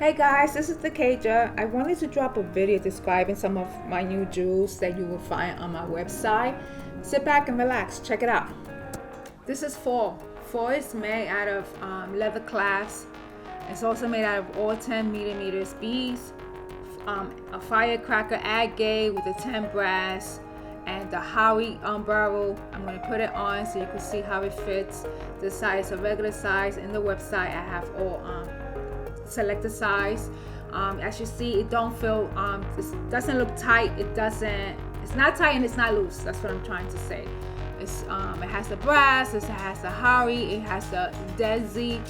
Hey guys, this is DaKaJa. I wanted to drop a video describing some of my new jewels that you will find on my website. Sit back and relax, check it out. This is foil. Foil is made out of leather clasps. It's also made out of all 10mm beads, a firecracker agate with the 10 brass, and the Howie barrel. I'm going to put it on so you can see how it fits. The size, a regular size. In the website I have all select the size. As you see, it don't feel it doesn't look tight. It's not tight and it's not loose. That's what I'm trying to say. It has the brass, it has the Howie, it has the Desi,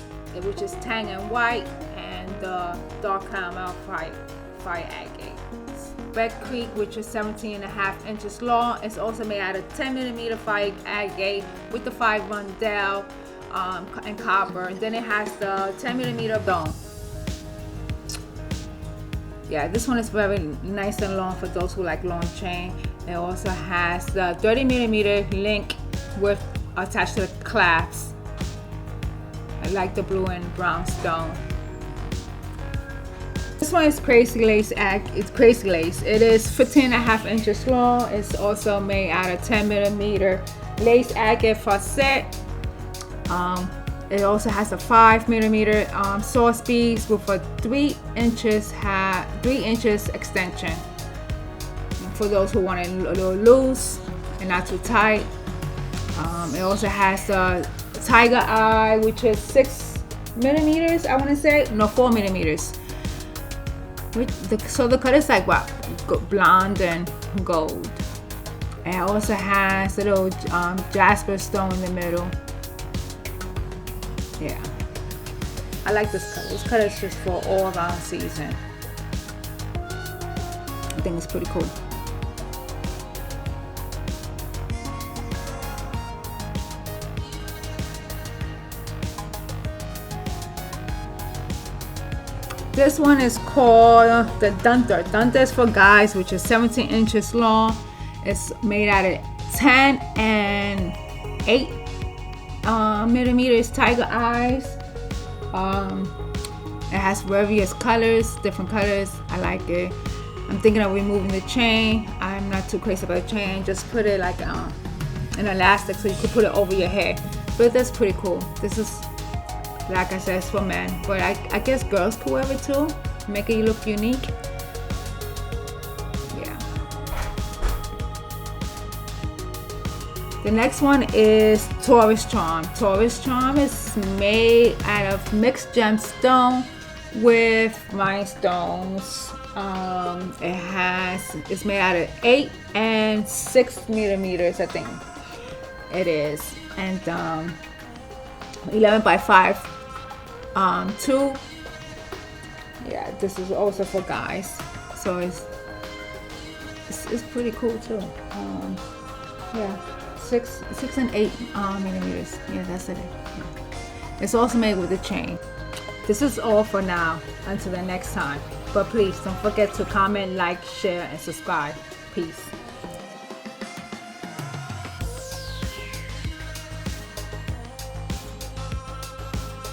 which is tan and white, and the dark caramel fire agate. Red Creek, which is 17.5 inches long. It's also made out of 10mm fire agate with the 5 rondelle and copper. And then it has the 10mm bone. Yeah, this one is very nice and long for those who like long chain. It also has the 30mm link with attached to the clasps. I like the blue and brown stone. This one is crazy lace. It's crazy lace. It is 15.5 inches long. It's also made out of 10mm lace agate facet. It also has a 5mm source beads with a 3 inches extension. And for those who want it a little loose and not too tight. It also has a tiger eye, which is 6mm. I want to say 4mm. So the color is like what, blonde and gold. And it also has a little jasper stone in the middle. Yeah, I like this color. This color is just for all around season. I think it's pretty cool. This one is called the Dunter. Dunter is for guys, which is 17 inches long. It's made out of 10 and 8mm tiger eyes. It has various colors, different colors. I like it. I'm thinking of removing the chain. I'm not too crazy about the chain. Just put it like an elastic so you can put it over your head. But that's pretty cool. This is, like I said, it's for men, but I guess girls could wear it too, make it look unique. Yeah. The next one is Taurus Charm. Taurus Charm is made out of mixed gemstone with rhinestones. It's made out of 8 and 6mm, I think it is, and 11 by 5 2. Yeah, this is also for guys, so it's pretty cool too. Yeah, 6 and 8mm. Yeah, that's it. Yeah. It's also made with a chain. This is all for now. Until the next time, but please don't forget to comment, like, share, and subscribe. Peace.